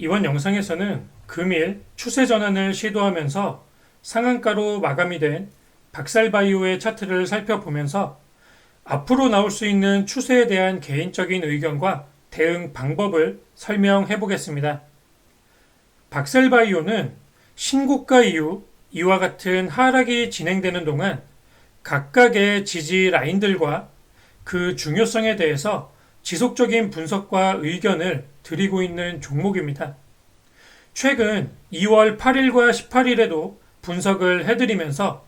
이번 영상에서는 금일 추세 전환을 시도하면서 상한가로 마감이 된 박살바이오의 차트를 살펴보면서 앞으로 나올 수 있는 추세에 대한 개인적인 의견과 대응 방법을 설명해 보겠습니다. 박살바이오는 신고가 이후 이와 같은 하락이 진행되는 동안 각각의 지지 라인들과 그 중요성에 대해서 지속적인 분석과 의견을 드리고 있는 종목입니다. 최근 2월 8일과 18일에도 분석을 해드리면서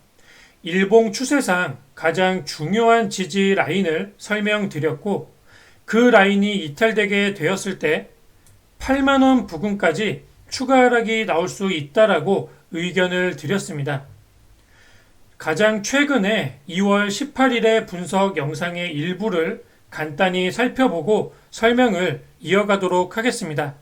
일봉 추세상 가장 중요한 지지 라인을 설명드렸고, 그 라인이 이탈되게 되었을 때 8만원 부근까지 추가 하락이 나올 수 있다라고 의견을 드렸습니다. 가장 최근에 2월 18일의 분석 영상의 일부를 간단히 살펴보고 설명을 이어가도록 하겠습니다.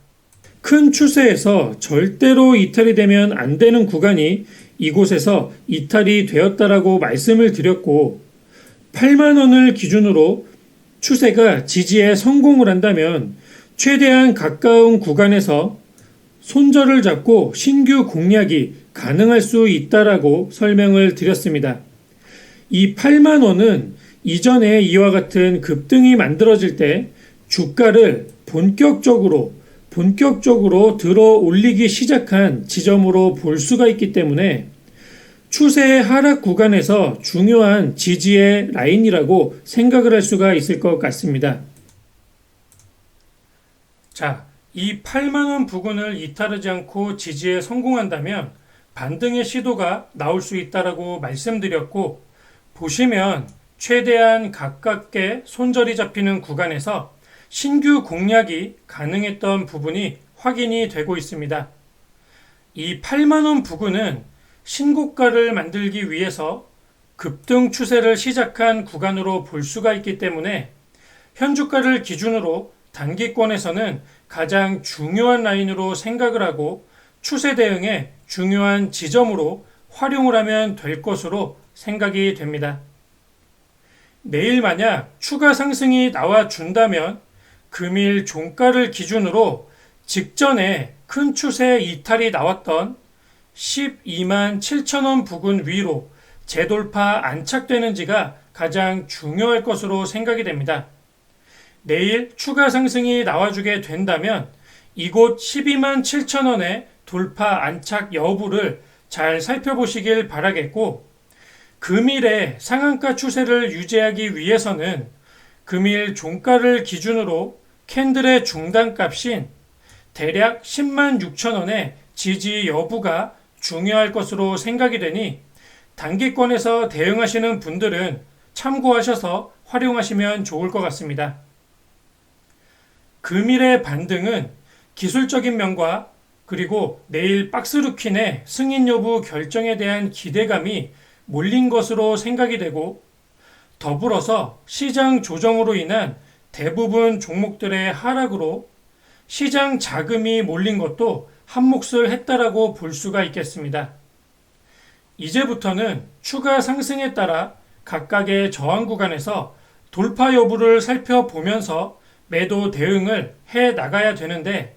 큰 추세에서 절대로 이탈이 되면 안 되는 구간이 이곳에서 이탈이 되었다라고 말씀을 드렸고, 8만원을 기준으로 추세가 지지에 성공을 한다면 최대한 가까운 구간에서 손절을 잡고 신규 공략이 가능할 수 있다라고 설명을 드렸습니다. 이 8만원은 이전에 이와 같은 급등이 만들어질 때 주가를 본격적으로 들어 올리기 시작한 지점으로 볼 수가 있기 때문에 추세의 하락 구간에서 중요한 지지의 라인이라고 생각을 할 수가 있을 것 같습니다. 자, 이 8만원 부근을 이탈하지 않고 지지에 성공한다면 반등의 시도가 나올 수 있다라고 말씀드렸고, 보시면 최대한 가깝게 손절이 잡히는 구간에서 신규 공략이 가능했던 부분이 확인이 되고 있습니다. 이 8만원 부근은 신고가를 만들기 위해서 급등 추세를 시작한 구간으로 볼 수가 있기 때문에 현주가를 기준으로 단기권에서는 가장 중요한 라인으로 생각을 하고 추세 대응의 중요한 지점으로 활용을 하면 될 것으로 생각이 됩니다. 내일 만약 추가 상승이 나와준다면 금일 종가를 기준으로 직전에 큰 추세 이탈이 나왔던 12만 7천원 부근 위로 재돌파 안착되는지가 가장 중요할 것으로 생각이 됩니다. 내일 추가 상승이 나와주게 된다면 이곳 12만 7천원의 돌파 안착 여부를 잘 살펴보시길 바라겠고, 금일의 상한가 추세를 유지하기 위해서는 금일 종가를 기준으로 캔들의 중단값인 대략 10만 6천원의 지지 여부가 중요할 것으로 생각이 되니 단기권에서 대응하시는 분들은 참고하셔서 활용하시면 좋을 것 같습니다. 금일의 반등은 기술적인 면과 그리고 내일 박스루킨의 승인 여부 결정에 대한 기대감이 몰린 것으로 생각이 되고, 더불어서 시장 조정으로 인한 대부분 종목들의 하락으로 시장 자금이 몰린 것도 한몫을 했다라고 볼 수가 있겠습니다. 이제부터는 추가 상승에 따라 각각의 저항 구간에서 돌파 여부를 살펴보면서 매도 대응을 해 나가야 되는데,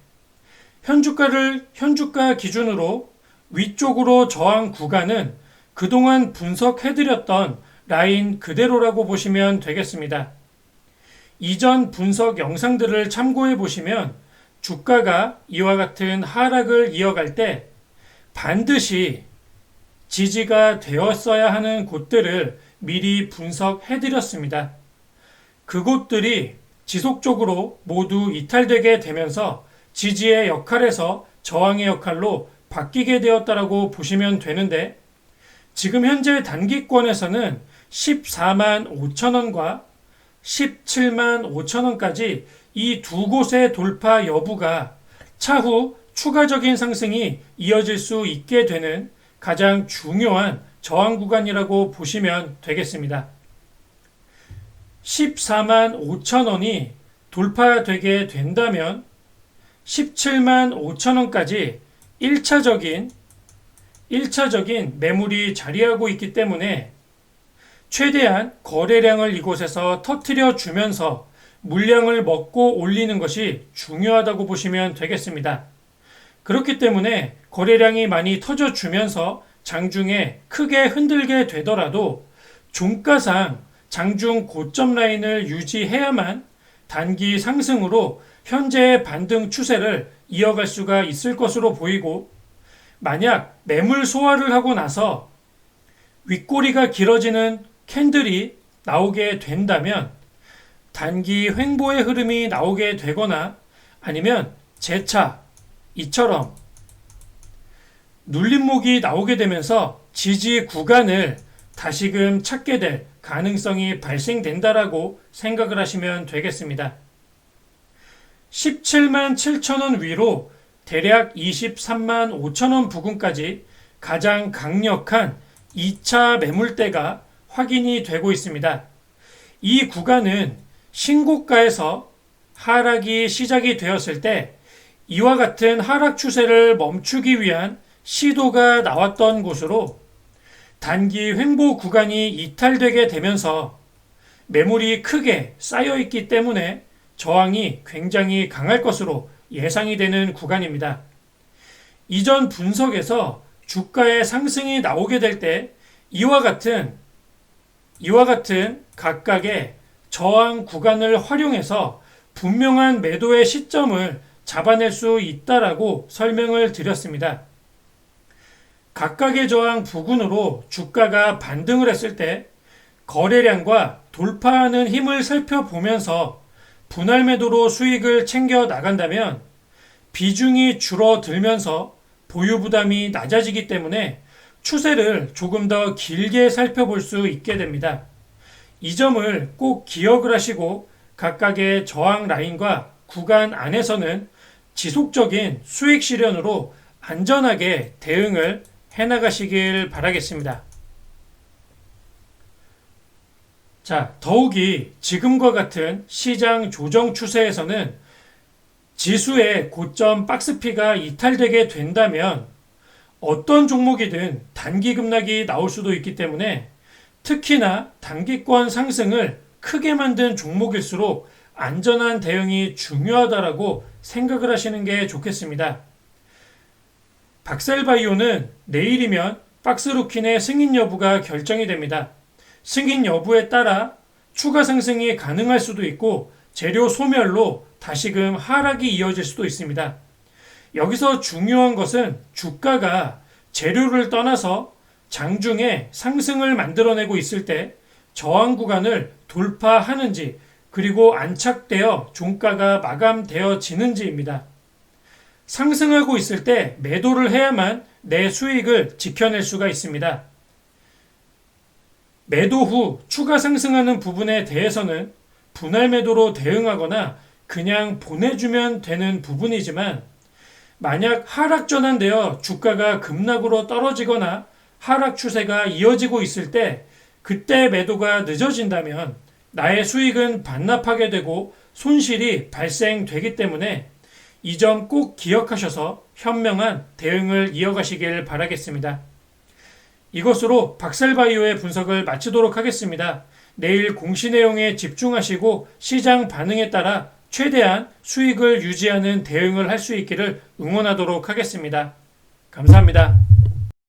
현주가 기준으로 위쪽으로 저항 구간은 그동안 분석해드렸던 라인 그대로라고 보시면 되겠습니다. 이전 분석 영상들을 참고해 보시면 주가가 이와 같은 하락을 이어갈 때 반드시 지지가 되었어야 하는 곳들을 미리 분석해 드렸습니다. 그곳들이 지속적으로 모두 이탈되게 되면서 지지의 역할에서 저항의 역할로 바뀌게 되었다라고 보시면 되는데, 지금 현재 단기권에서는 14만 5천원과 17만 5천원까지 이 두 곳의 돌파 여부가 차후 추가적인 상승이 이어질 수 있게 되는 가장 중요한 저항 구간이라고 보시면 되겠습니다. 14만 5천원이 돌파되게 된다면 17만 5천원까지 1차적인 매물이 자리하고 있기 때문에 최대한 거래량을 이곳에서 터뜨려 주면서 물량을 먹고 올리는 것이 중요하다고 보시면 되겠습니다. 그렇기 때문에 거래량이 많이 터져주면서 장중에 크게 흔들게 되더라도 종가상 장중 고점 라인을 유지해야만 단기 상승으로 현재의 반등 추세를 이어갈 수가 있을 것으로 보이고, 만약 매물 소화를 하고 나서 윗꼬리가 길어지는 캔들이 나오게 된다면 단기 횡보의 흐름이 나오게 되거나 아니면 재차 이처럼 눌림목이 나오게 되면서 지지 구간을 다시금 찾게 될 가능성이 발생된다라고 생각을 하시면 되겠습니다. 17만 7천 원 위로 대략 23만 5천 원 부근까지 가장 강력한 2차 매물대가 확인이 되고 있습니다. 이 구간은 신고가에서 하락이 시작이 되었을 때 이와 같은 하락 추세를 멈추기 위한 시도가 나왔던 곳으로 단기 횡보 구간이 이탈되게 되면서 매물이 크게 쌓여있기 때문에 저항이 굉장히 강할 것으로 예상이 되는 구간입니다. 이전 분석에서 주가의 상승이 나오게 될 때 이와 같은 각각의 저항 구간을 활용해서 분명한 매도의 시점을 잡아낼 수 있다라고 설명을 드렸습니다. 각각의 저항 부근으로 주가가 반등을 했을 때 거래량과 돌파하는 힘을 살펴보면서 분할 매도로 수익을 챙겨 나간다면 비중이 줄어들면서 보유 부담이 낮아지기 때문에 추세를 조금 더 길게 살펴볼 수 있게 됩니다. 이 점을 꼭 기억을 하시고 각각의 저항 라인과 구간 안에서는 지속적인 수익 실현으로 안전하게 대응을 해나가시길 바라겠습니다. 자, 더욱이 지금과 같은 시장 조정 추세에서는 지수의 고점 박스피가 이탈되게 된다면 어떤 종목이든 단기 급락이 나올 수도 있기 때문에 특히나 단기권 상승을 크게 만든 종목일수록 안전한 대응이 중요하다라고 생각을 하시는 게 좋겠습니다. 박셀바이오는 내일이면 박스루킨의 승인 여부가 결정이 됩니다. 승인 여부에 따라 추가 상승이 가능할 수도 있고 재료 소멸로 다시금 하락이 이어질 수도 있습니다. 여기서 중요한 것은 주가가 재료를 떠나서 장중에 상승을 만들어내고 있을 때 저항 구간을 돌파하는지 그리고 안착되어 종가가 마감되어지는지입니다. 상승하고 있을 때 매도를 해야만 내 수익을 지켜낼 수가 있습니다. 매도 후 추가 상승하는 부분에 대해서는 분할 매도로 대응하거나 그냥 보내주면 되는 부분이지만 만약 하락 전환되어 주가가 급락으로 떨어지거나 하락 추세가 이어지고 있을 때 그때 매도가 늦어진다면 나의 수익은 반납하게 되고 손실이 발생되기 때문에 이 점 꼭 기억하셔서 현명한 대응을 이어가시길 바라겠습니다. 이것으로 박셀바이오의 분석을 마치도록 하겠습니다. 내일 공시 내용에 집중하시고 시장 반응에 따라 최대한 수익을 유지하는 대응을 할 수 있기를 응원하도록 하겠습니다. 감사합니다.